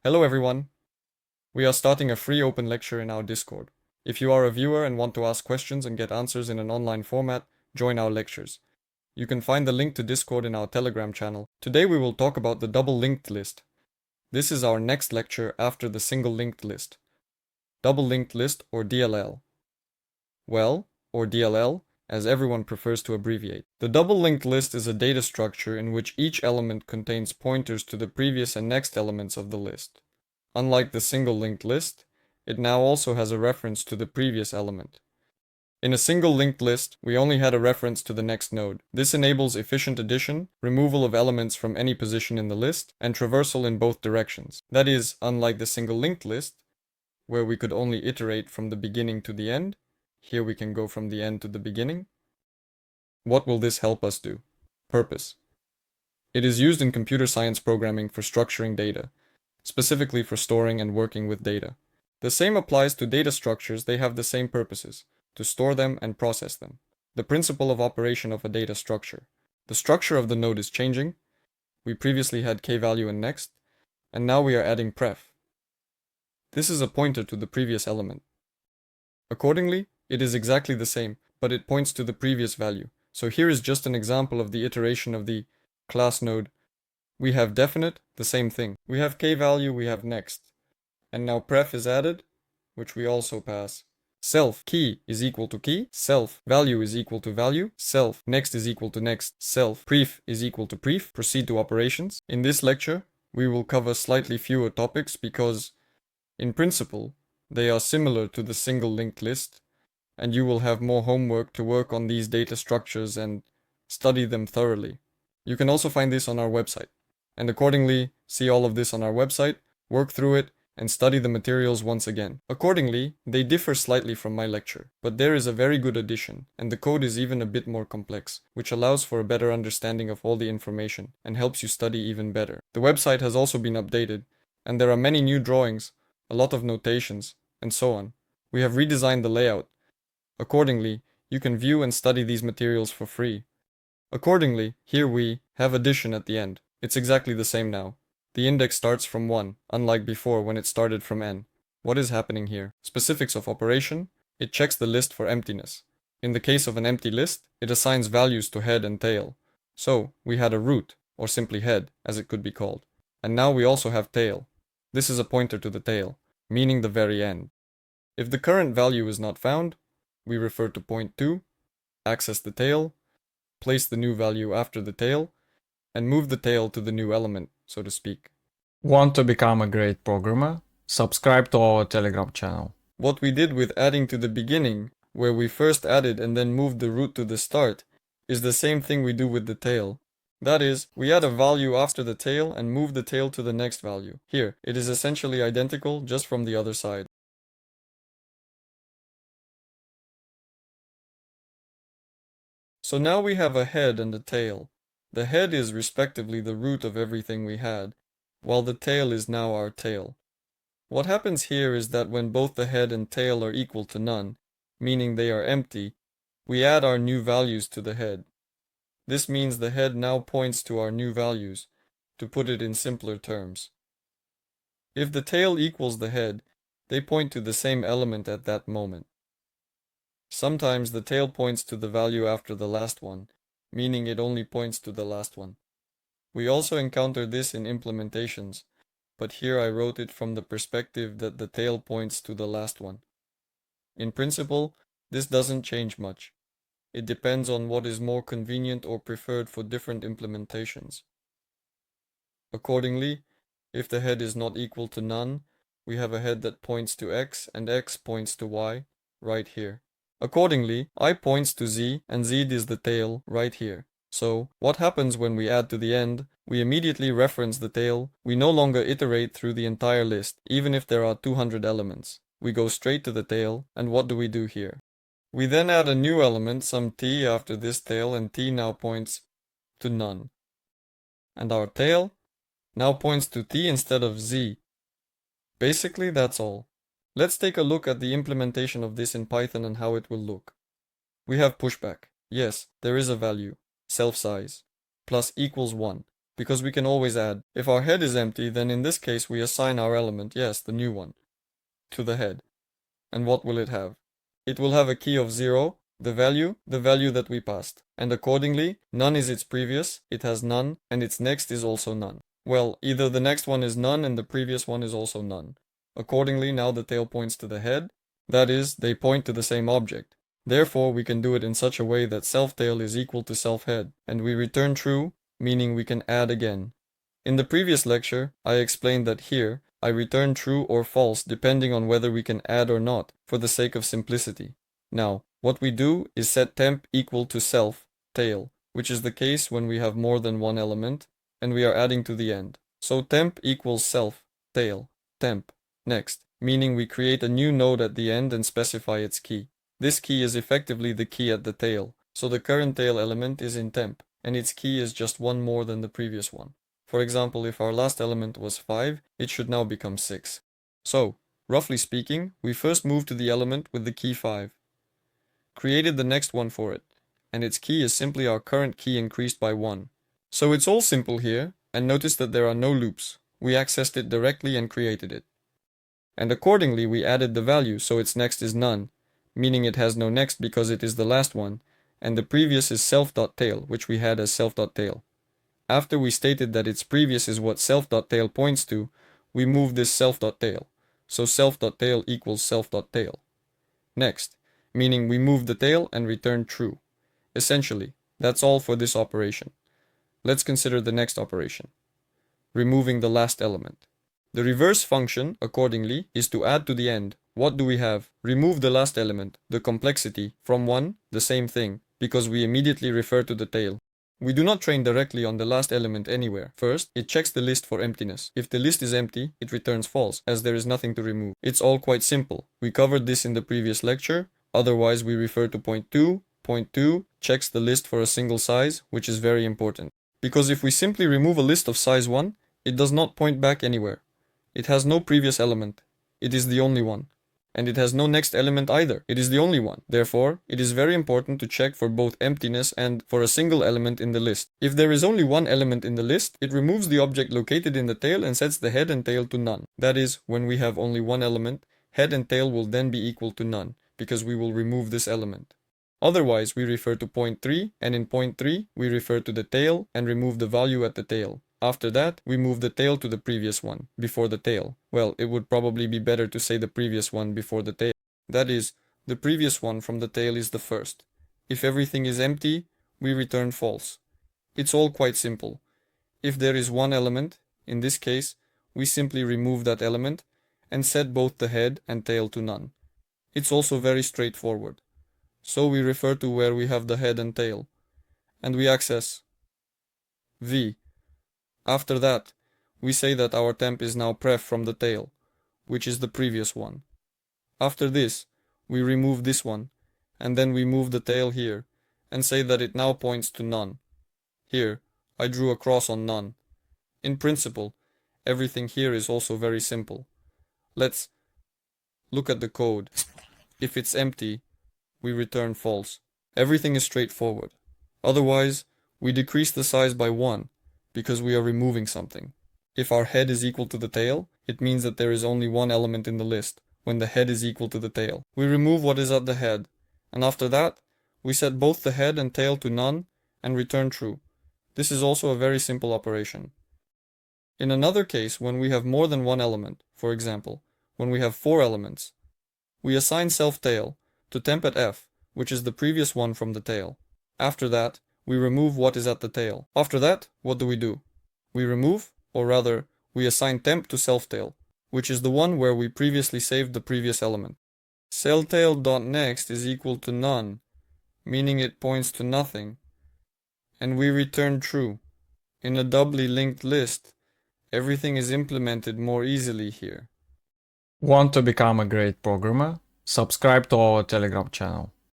Hello everyone! We are starting a free open lecture in our Discord. If you are a viewer and want to ask questions and get answers in an online format, join our lectures. You can find the link to Discord in our Telegram channel. Today we will talk about the double linked list. This is our next lecture after the single linked list. Double linked list or DLL. Well, or DLL, as everyone prefers to abbreviate. The double linked list is a data structure in which each element contains pointers to the previous and next elements of the list. Unlike the single linked list, it now also has a reference to the previous element. In a single linked list, we only had a reference to the next node. This enables efficient addition, removal of elements from any position in the list, and traversal in both directions. That is, unlike the single linked list, where we could only iterate from the beginning to the end, here we can go from the end to the beginning. What will this help us do? Purpose. It is used in computer science programming for structuring data, specifically for storing and working with data. The same applies to data structures. They have the same purposes, to store them and process them. The principle of operation of a data structure. The structure of the node is changing. We previously had kValue and next, and now we are adding pref. This is a pointer to the previous element. Accordingly, it is exactly the same, but it points to the previous value. So here is just an example of the iteration of the class node. We have definite, the same thing. We have kValue, we have next. And now pref is added, which we also pass. Self key is equal to key, self value is equal to value, self next is equal to next, self pref is equal to pref. Proceed to operations. In this lecture, we will cover slightly fewer topics because, in principle, they are similar to the single linked list, and you will have more homework to work on these data structures and study them thoroughly. You can also find this on our website, and accordingly, see all of this on our website, work through it, and study the materials once again. Accordingly, they differ slightly from my lecture, but there is a very good addition, and the code is even a bit more complex, which allows for a better understanding of all the information and helps you study even better. The website has also been updated, and there are many new drawings, a lot of notations, and so on. We have redesigned the layout. Accordingly, you can view and study these materials for free. Accordingly, here we have addition at the end. It's exactly the same now. The index starts from 1, unlike before when it started from n. What is happening here? Specifics of operation. It checks the list for emptiness. In the case of an empty list, it assigns values to head and tail. So, we had a root, or simply head, as it could be called. And now we also have tail. This is a pointer to the tail, meaning the very end. If the current value is not found, we refer to point to, access the tail, place the new value after the tail, and move the tail to the new element, so to speak. Want to become a great programmer? Subscribe to our Telegram channel. What we did with adding to the beginning, where we first added and then moved the root to the start, is the same thing we do with the tail. That is, we add a value after the tail and move the tail to the next value. Here, it is essentially identical, just from the other side. So now we have a head and a tail. The head is respectively the root of everything we had, while the tail is now our tail. What happens here is that when both the head and tail are equal to none, meaning they are empty, we add our new values to the head. This means the head now points to our new values, to put it in simpler terms. If the tail equals the head, they point to the same element at that moment. Sometimes the tail points to the value after the last one, meaning it only points to the last one. We also encounter this in implementations, but here I wrote it from the perspective that the tail points to the last one. In principle, this doesn't change much. It depends on what is more convenient or preferred for different implementations. Accordingly, if the head is not equal to none, we have a head that points to x and x points to y, right here. Accordingly, I points to z and z is the tail right here. So, what happens when we add to the end? We immediately reference the tail. We no longer iterate through the entire list, even if there are 200 elements. We go straight to the tail, and what do we do here? We then add a new element, some t after this tail, and t now points to none. And our tail now points to t instead of z. Basically, that's all. Let's take a look at the implementation of this in Python and how it will look. We have pushback. Yes, there is a value, self size, plus equals 1. because we can always add. If our head is empty, then in this case we assign our element, yes, the new one, to the head. And what will it have? It will have a key of 0, the value that we passed. And accordingly, none is its previous, it has none, and its next is also none. Well, either the next one is none and the previous one is also none. Accordingly, now the tail points to the head, that is, they point to the same object. Therefore, we can do it in such a way that self-tail is equal to self-head, and we return true, meaning we can add again. In the previous lecture, I explained that here, I return true or false depending on whether we can add or not, for the sake of simplicity. Now, what we do is set temp equal to self, tail, which is the case when we have more than one element, and we are adding to the end. So temp equals self, tail, temp, next, meaning we create a new node at the end and specify its key. This key is effectively the key at the tail, so the current tail element is in temp, and its key is just one more than the previous one. For example, if our last element was 5, it should now become 6. So, roughly speaking, we first moved to the element with the key 5, created the next one for it, and its key is simply our current key increased by 1. So it's all simple here, and notice that there are no loops. We accessed it directly and created it. And accordingly, we added the value, so its next is none, meaning it has no next because it is the last one, and the previous is self.tail, which we had as self.tail. After we stated that its previous is what self.tail points to, we move this self.tail, so self.tail equals self.tail. Next, meaning we move the tail and return true. Essentially, that's all for this operation. Let's consider the next operation, removing the last element. The reverse function, accordingly, is to add to the end. What do we have? Remove the last element, the complexity, from 1, the same thing, because we immediately refer to the tail. We do not train directly on the last element anywhere. First, it checks the list for emptiness. If the list is empty, it returns false, as there is nothing to remove. It's all quite simple. We covered this in the previous lecture. Otherwise, we refer to point 2. Point 2 checks the list for a single size, which is very important. Because if we simply remove a list of size 1, it does not point back anywhere. It has no previous element. It is the only one. And it has no next element either. It is the only one. Therefore, it is very important to check for both emptiness and for a single element in the list. If there is only one element in the list, it removes the object located in the tail and sets the head and tail to none. That is, when we have only one element, head and tail will then be equal to none, because we will remove this element. Otherwise, we refer to point 3, and in point 3, we refer to the tail and remove the value at the tail. After that, we move the tail to the previous one, before the tail. Well, it would probably be better to say the previous one before the tail. That is, the previous one from the tail is the first. If everything is empty, we return false. It's all quite simple. If there is one element, in this case, we simply remove that element and set both the head and tail to none. It's also very straightforward. So we refer to where we have the head and tail, and we access v. After that, we say that our temp is now pref from the tail, which is the previous one. After this, we remove this one, and then we move the tail here, and say that it now points to none. Here, I drew a cross on none. In principle, everything here is also very simple. Let's look at the code. If it's empty, we return false. Everything is straightforward. Otherwise, we decrease the size by 1, because we are removing something. If our head is equal to the tail, it means that there is only one element in the list, when the head is equal to the tail. We remove what is at the head, and after that, we set both the head and tail to none, and return true. This is also a very simple operation. In another case, when we have more than one element, for example, when we have 4 elements, we assign self-tail to temp at f, which is the previous one from the tail. After that, we remove what is at the tail. After that, what do? We remove, or rather, we assign temp to self-tail, which is the one where we previously saved the previous element. Self-tail.next is equal to none, meaning it points to nothing, and we return true. In a doubly linked list, everything is implemented more easily here. Want to become a great programmer? Subscribe to our Telegram channel.